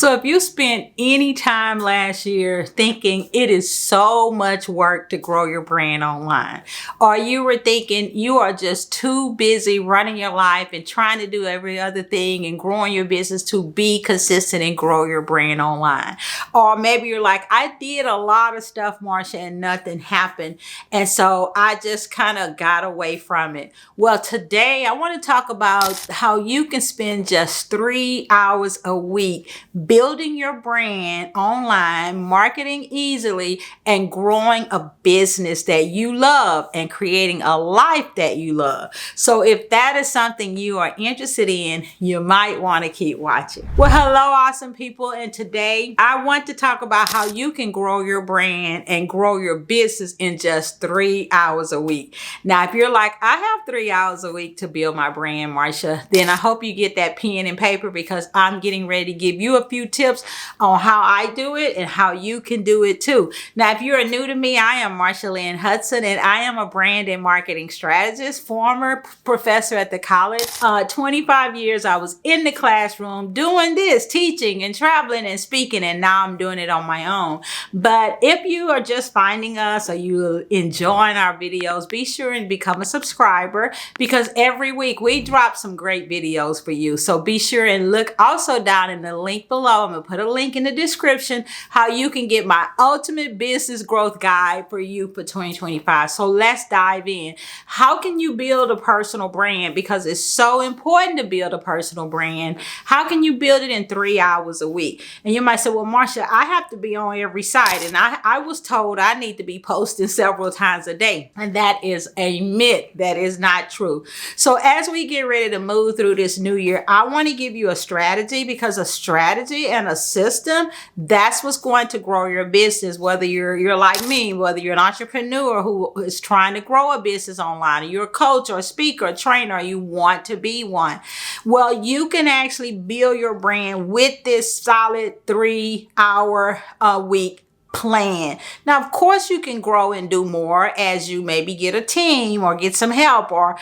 So if you spent any time last year thinking it is so much work to grow your brand online, or you were thinking you are just too busy running your life and trying to do every other thing and growing your business to be consistent and grow your brand online, or maybe you're like, I did a lot of stuff, Marsha, and nothing happened, and so I just kind of got away from it. Well, today I want to talk about how you can spend just 3 hours a week building your brand online, marketing easily, and growing a business that you love and creating a life that you love. So if that is something you are interested in, you might want to keep watching. Well, hello, awesome people. And today I want to talk about how you can grow your brand and grow your business in just 3 hours a week. Now, if you're like, I have 3 hours a week to build my brand, Marsha, then I hope you get that pen and paper, because I'm getting ready to give you a few tips on how I do it and how you can do it too. Now, if you're new to me, I am Marsha Lynn Hudson, and I am a brand and marketing strategist, former professor at the college. 25 years I was in the classroom doing this, teaching and traveling and speaking, and now I'm doing it on my own. But if you are just finding us or you enjoying our videos, be sure and become a subscriber, because every week we drop some great videos for you. So be sure and look also down in the link below. I'm going to put a link in the description how you can get my ultimate business growth guide for you for 2025. So let's dive in. How can you build a personal brand? Because it's so important to build a personal brand. How can you build it in 3 hours a week? And you might say, well, Marsha, I have to be on every site. And I was told I need to be posting several times a day. And that is a myth. That is not true. So as we get ready to move through this new year, I want to give you a strategy, because a strategy and a system, that's what's going to grow your business. Whether you're like me, whether you're an entrepreneur who is trying to grow a business online, or you're a coach or a speaker, or trainer, or you want to be one. Well, you can actually build your brand with this solid 3 hour a week plan. Now, of course, you can grow and do more as you maybe get a team or get some help, or,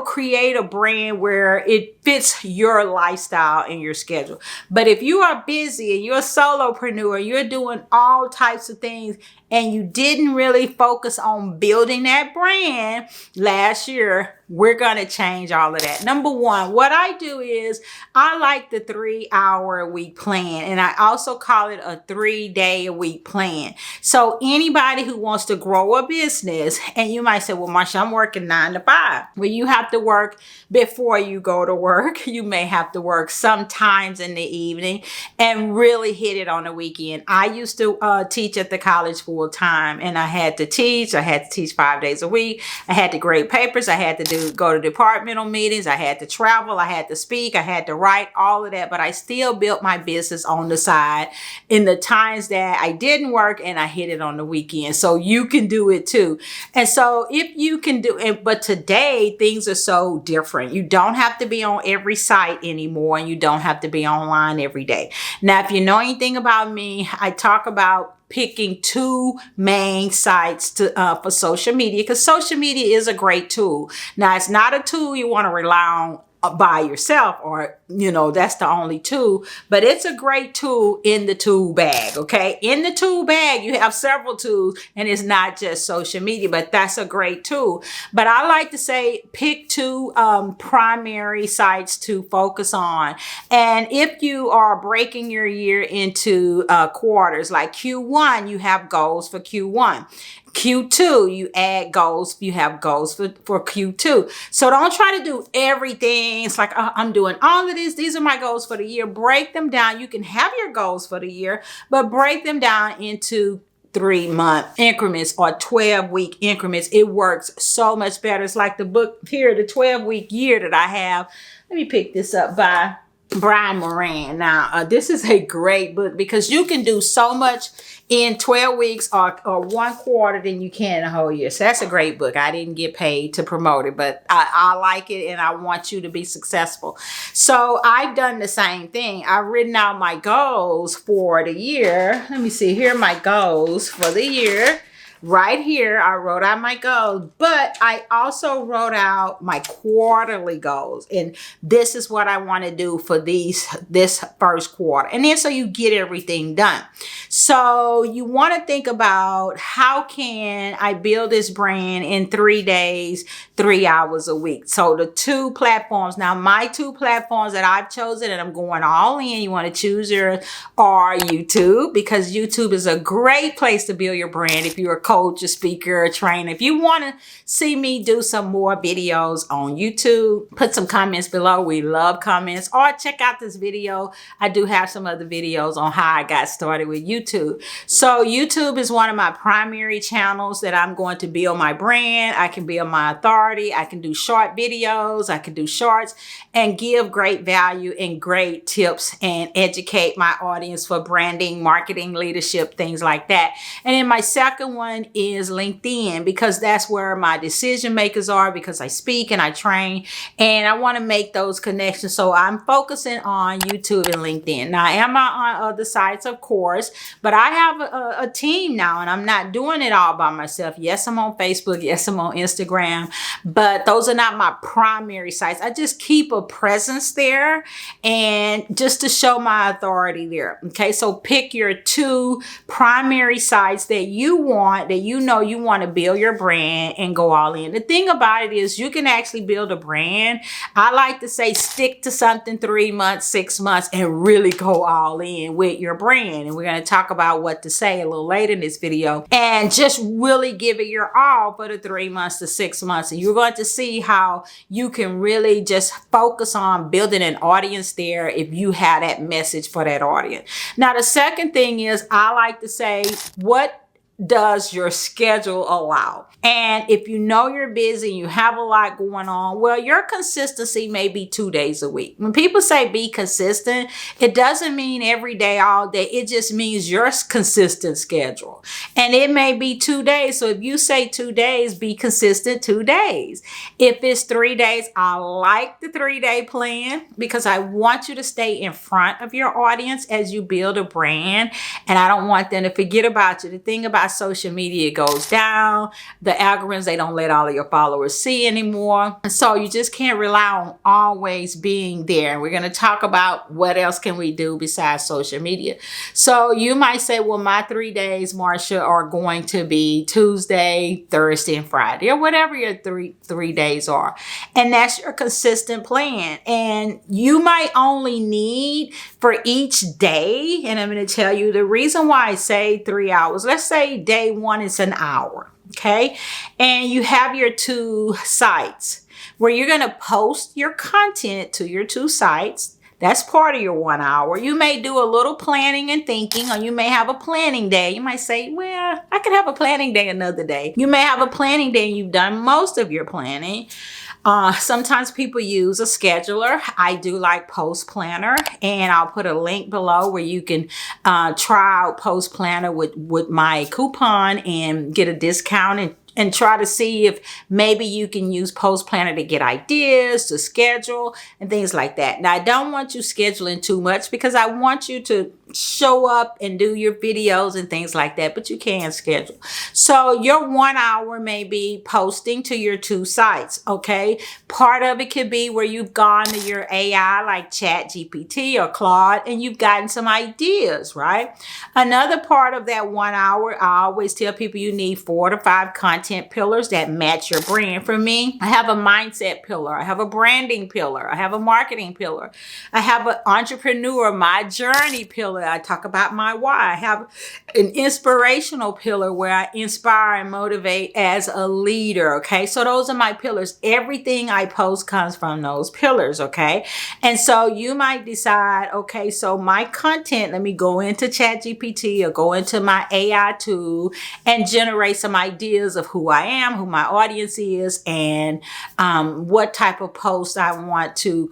create a brand where it fits your lifestyle and your schedule. But if you are busy and you're a solopreneur, you're doing all types of things, and you didn't really focus on building that brand last year, we're going to change all of that. Number one, what I do is I like the 3 hour a week plan, and I also call it a 3-day a week plan. So anybody who wants to grow a business, and you might say, well, Marsha, I'm working 9 to 5. Well, you have to work before you go to work. You may have to work sometimes in the evening and really hit it on the weekend. I used to teach at the college full time, and I had to teach 5 days a week. I had to grade papers. I had to go to departmental meetings. I had to travel. I had to speak. I had to write, all of that. But I still built my business on the side in the times that I didn't work, and I hit it on the weekend. So you can do it too. And so if you can do it, but today things are so different. You don't have to be on every site anymore, and you don't have to be online every day. Now, if you know anything about me, I talk about picking 2 main sites for social media, because social media is a great tool. Now, it's not a tool you want to rely on by yourself, or that's the only tool, but it's a great tool in the tool bag. Okay, in the tool bag you have several tools, and it's not just social media, but that's a great tool. But I like to say pick 2 primary sites to focus on. And if you are breaking your year into quarters, like Q1, you have goals for Q1. Q2, you add goals. You have goals for Q2. So don't try to do everything. It's like, I'm doing all of this. These are my goals for the year. Break them down. You can have your goals for the year, but break them down into 3-month increments or 12-week increments. It works so much better. It's like the book here, the 12-week year that I have. Let me pick this up by Brian Moran. Now, this is a great book, because you can do so much in 12 weeks or 1 quarter than you can in a whole year. So that's a great book. I didn't get paid to promote it, but I like it, and I want you to be successful. So I've done the same thing. I've written out my goals for the year. Let me see. Here are my goals for the year. right here, I wrote out my goals, but I also wrote out my quarterly goals. And this is what I want to do for this first quarter. And then so you get everything done. So you want to think about, how can I build this brand in 3 days, 3 hours a week? So the 2 platforms, now my 2 platforms that I've chosen, and I'm going all in, you want to choose yours, are YouTube, because YouTube is a great place to build your brand if you're a coach, a speaker, a trainer. If you want to see me do some more videos on YouTube, put some comments below. We love comments. Or check out this video. I do have some other videos on how I got started with YouTube. So YouTube is one of my primary channels that I'm going to build my brand. I can build my authority. I can do short videos. I can do shorts and give great value and great tips and educate my audience for branding, marketing, leadership, things like that. And then my second one is LinkedIn, because that's where my decision makers are, because I speak and I train and I want to make those connections. So I'm focusing on YouTube and LinkedIn. Now I am on other sites, of course, but I have a team now, and I'm not doing it all by myself. Yes, I'm on Facebook. Yes, I'm on Instagram, but those are not my primary sites. I just keep a presence there and just to show my authority there. Okay, so pick your 2 primary sites that you want, that you know you want to build your brand and go all in. The thing about it is, you can actually build a brand. I like to say, stick to something 3 months, 6 months, and really go all in with your brand. And we're going to talk about what to say a little later in this video, and just really give it your all for the 3 months to 6 months. And you're going to see how you can really just focus on building an audience there if you have that message for that audience. Now, the second thing is, I like to say, what does your schedule allow? And if you know you're busy, you have a lot going on, well, your consistency may be 2 days a week. When people say be consistent, it doesn't mean every day, all day. It just means your consistent schedule. And it may be 2 days. So if you say 2 days, be consistent 2 days. If it's 3 days, I like the 3-day plan, because I want you to stay in front of your audience as you build a brand. And I don't want them to forget about you. The thing about social media, it goes down. The algorithms, they don't let all of your followers see anymore. And so you just can't rely on always being there. And we're going to talk about what else can we do besides social media. So you might say, well, my 3 days, Marsha, are going to be Tuesday, Thursday, and Friday, or whatever your three days are. And that's your consistent plan. And you might only need for each day, and I'm going to tell you the reason why I say 3 hours. Let's say day 1 is an hour. Okay. And you have your 2 sites where you're going to post your content to your 2 sites. That's part of your 1 hour. You may do a little planning and thinking, or you may have a planning day. You might say, well, I could have a planning day another day. You may have a planning day and you've done most of your planning. Sometimes people use a scheduler. I do like Post Planner, and I'll put a link below where you can try out Post Planner with my coupon and get a discount, and try to see if maybe you can use Post Planner to get ideas, to schedule, and things like that. Now, I don't want you scheduling too much, because I want you to show up and do your videos and things like that, but you can schedule. So your 1 hour may be posting to your 2 sites, okay? Part of it could be where you've gone to your AI like ChatGPT or Claude, and you've gotten some ideas, right? Another part of that 1 hour, I always tell people you need 4 to 5 content pillars that match your brand. For me, I have a mindset pillar. I have a branding pillar. I have a marketing pillar. I have an entrepreneur, my journey pillar. I talk about my why. I have an inspirational pillar where I inspire and motivate as a leader. Okay. So those are my pillars. Everything I post comes from those pillars. Okay. And so you might decide, okay, so my content, let me go into ChatGPT or go into my AI tool and generate some ideas of who I am, who my audience is, and what type of post I want to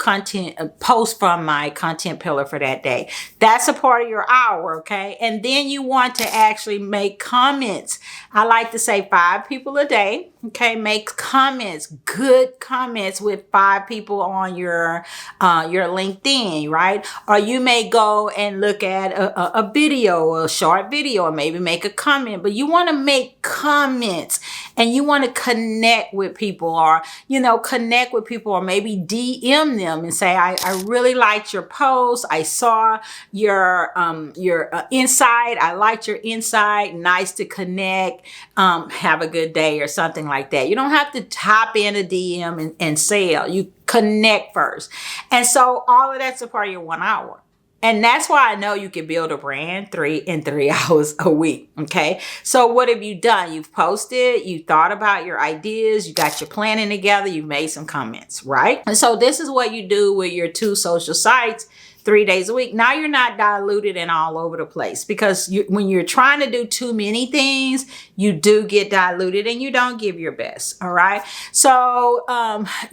post from my content pillar for that day. That's a part part of your hour, okay? And then you want to actually make comments. I like to say 5 people a day, okay? Make comments, good comments with 5 people on your LinkedIn, right? Or you may go and look at a video, a short video, or maybe make a comment, but you want to make comments and you want to connect with people, or, connect with people, or maybe DM them and say, I really liked your post. I saw your insight. I liked your insight. Nice to connect. Have a good day, or something like that. You don't have to hop in a DM and sell. You connect first. And so all of that's a part of your 1 hour. And that's why I know you can build a brand in 3 hours a week. Okay. So what have you done? You've posted, you thought about your ideas, you got your planning together, you've made some comments, right? And so this is what you do with your 2 social sites 3 days a week. Now you're not diluted and all over the place, because when you're trying to do too many things, you do get diluted and you don't give your best. All right. So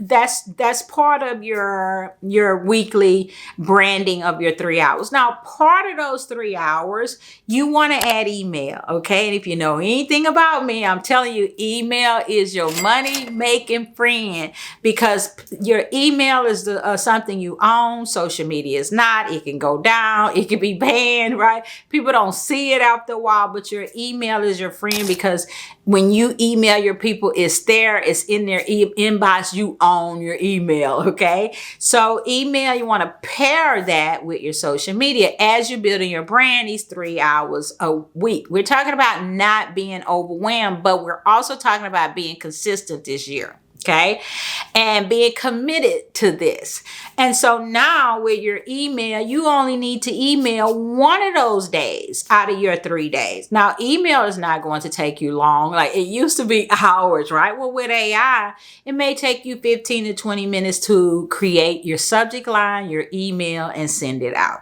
that's part of your weekly branding of your 3 hours. Now, part of those 3 hours, you want to add email. Okay. And if you know anything about me, I'm telling you, email is your money making friend, because your email is something you own. Social media is not. It can go down. It can be banned, right? People don't see it after a while, but your email is your friend, because when you email your people, it's there. It's in their inbox. You own your email, okay? So email, you want to pair that with your social media as you're building your brand these 3 hours a week. We're talking about not being overwhelmed, but we're also talking about being consistent this year. Okay. And being committed to this. And so now with your email, you only need to email 1 of those days out of your 3 days. Now, email is not going to take you long. Like it used to be hours, right? Well, with AI, it may take you 15 to 20 minutes to create your subject line, your email, and send it out.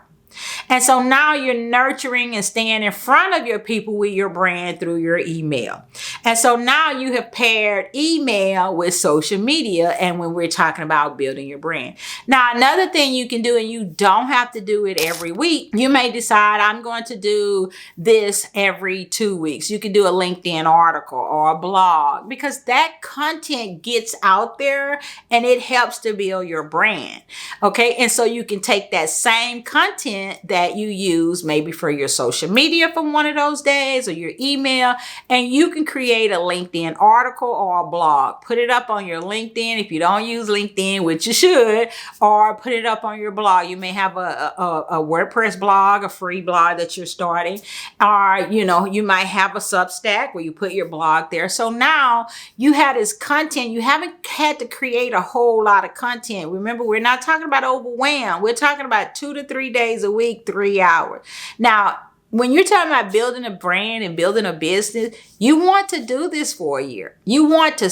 And so now you're nurturing and staying in front of your people with your brand through your email. And so now you have paired email with social media. And when we're talking about building your brand. Now, another thing you can do, and you don't have to do it every week. You may decide I'm going to do this every 2 weeks. You can do a LinkedIn article or a blog, because that content gets out there and it helps to build your brand. Okay. And so you can take that same content that you use maybe for your social media from one of those days, or your email, and you can create a LinkedIn article or a blog. Put it up on your LinkedIn if you don't use LinkedIn, which you should, or put it up on your blog. You may have a WordPress blog, a free blog that you're starting, or you might have a Substack where you put your blog there. So now you have this content. You haven't had to create a whole lot of content. Remember, we're not talking about overwhelm. We're talking about 2 to 3 days a week, 3 hours. Now, when you're talking about building a brand and building a business, you want to do this for a year. You want to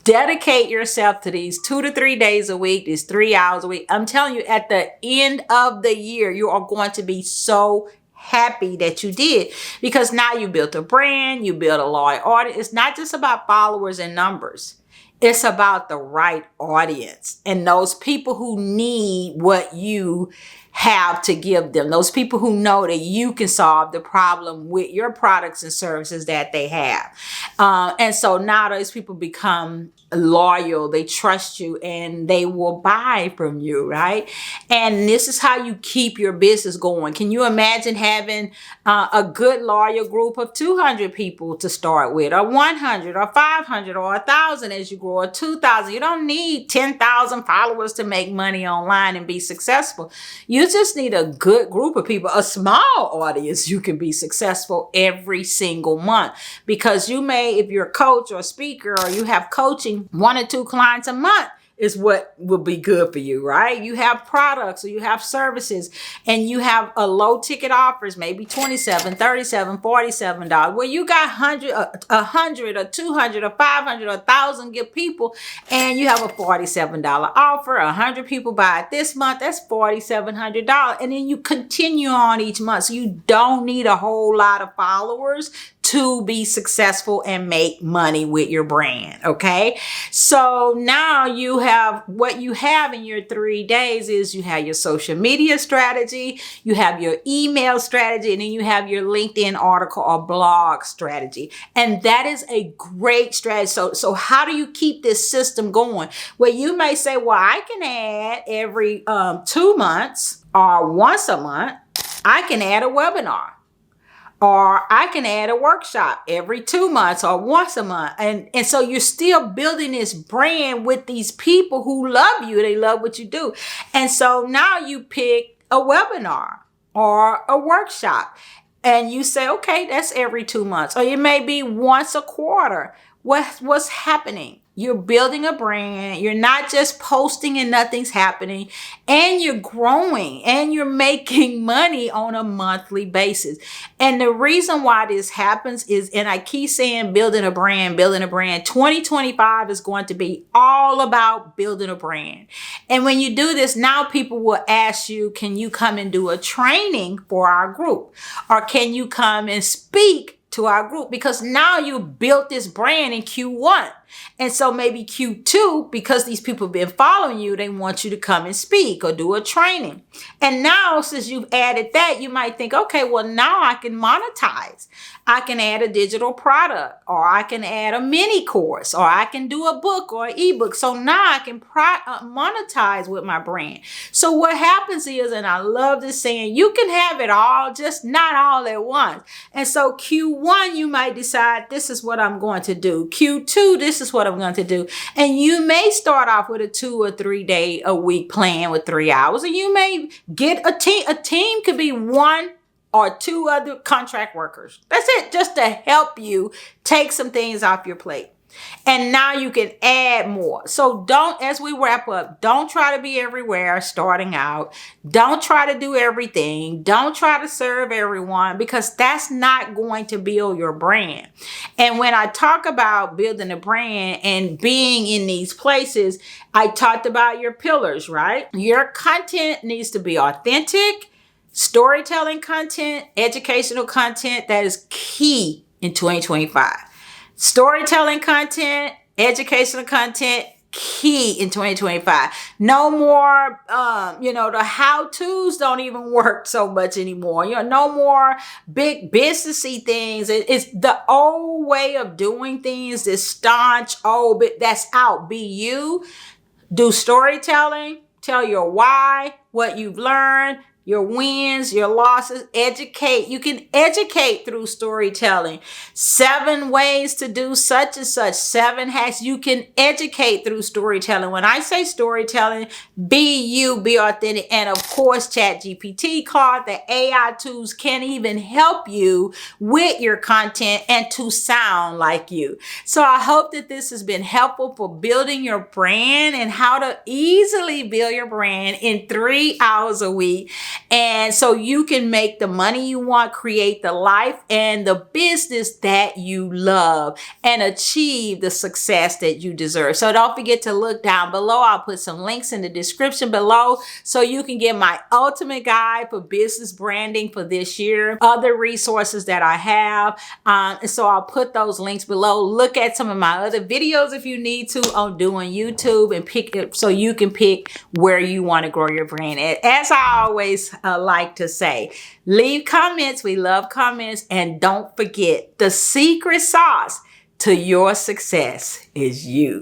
dedicate yourself to these 2 to 3 days a week, these 3 hours a week. I'm telling you, at the end of the year, you are going to be so happy that you did, because now you built a brand, you built a loyal audience. It's not just about followers and numbers. It's about the right audience and those people who need what you have to give them. Those people who know that you can solve the problem with your products and services that they have. And so now those people become loyal. They trust you and they will buy from you, right? And this is how you keep your business going. Can you imagine having a good loyal group of 200 people to start with, or 100 or 500 or 1,000 as you grow, or 2,000? You don't need 10,000 followers to make money online and be successful. You just need a good group of people, a small audience. You can be successful every single month, because you may, if you're a coach or a speaker, or you have coaching, 1 or 2 clients a month is what will be good for you, right? You have products or you have services and you have a low ticket offers, maybe $27, $37, $47. Well, you got 100 or 200 or 500 or 1,000 good people, and you have a $47 offer. 100 people buy it this month. That's $4,700. And then you continue on each month. So you don't need a whole lot of followers to be successful and make money with your brand. Okay. So now you have what you have in your 3 days is you have your social media strategy, you have your email strategy, and then you have your LinkedIn article or blog strategy. And that is a great strategy. So how do you keep this system going? Well, you may say, well, I can add every 2 months or once a month. I can add a webinar, or I can add a workshop every 2 months or once a month. And so you're still building this brand with these people who love you. They love what you do. And so now you pick a webinar or a workshop and you say, okay, that's every 2 months, or it may be once a quarter. What's happening? You're building a brand. You're not just posting and nothing's happening, and you're growing and you're making money on a monthly basis. And the reason why this happens is, and I keep saying building a brand, 2025 is going to be all about building a brand. And when you do this, now people will ask you, can you come and do a training for our group? Or can you come and speak to our group? Because now you built this brand in Q1. And so maybe Q2, because these people have been following you, they want you to come and speak or do a training. And now, since you've added that, you might think, okay, well, now I can monetize. I can add a digital product, or I can add a mini course, or I can do a book or an ebook. So now I can monetize with my brand. So what happens is, and I love this saying, you can have it all, just not all at once. And so Q1, you might decide, this is what I'm going to do. Q2, this is what I'm going to do. And you may start off with a 2 or 3 day a week plan with 3 hours, and you may get a team. A team could be 1 or 2 other contract workers. That's it, just to help you take some things off your plate. And now you can add more. So as we wrap up, don't try to be everywhere starting out. Don't try to do everything. Don't try to serve everyone, because that's not going to build your brand. And when I talk about building a brand and being in these places, I talked about your pillars, right? Your content needs to be authentic, storytelling content, educational content. That is key in 2025. Storytelling content, educational content, key in 2025. No more, the how-tos don't even work so much anymore. No more big businessy things. It's the old way of doing things, this staunch, but that's out. Be you, do storytelling, tell your why, what you've learned, your wins, your losses, educate. You can educate through storytelling. 7 ways to do such and such, 7 hacks. You can educate through storytelling. When I say storytelling, be you, be authentic. And of course, ChatGPT, Claude, the AI tools can even help you with your content and to sound like you. So I hope that this has been helpful for building your brand and how to easily build your brand in 3 hours a week. And so you can make the money you want, create the life and the business that you love, and achieve the success that you deserve. So don't forget to look down below. I'll put some links in the description below so you can get my ultimate guide for business branding for this year, other resources that I have. And so I'll put those links below. Look at some of my other videos if you need to on doing YouTube, and pick it so you can pick where you want to grow your brand. As I always like to say, leave comments. We love comments. And don't forget, the secret sauce to your success is you.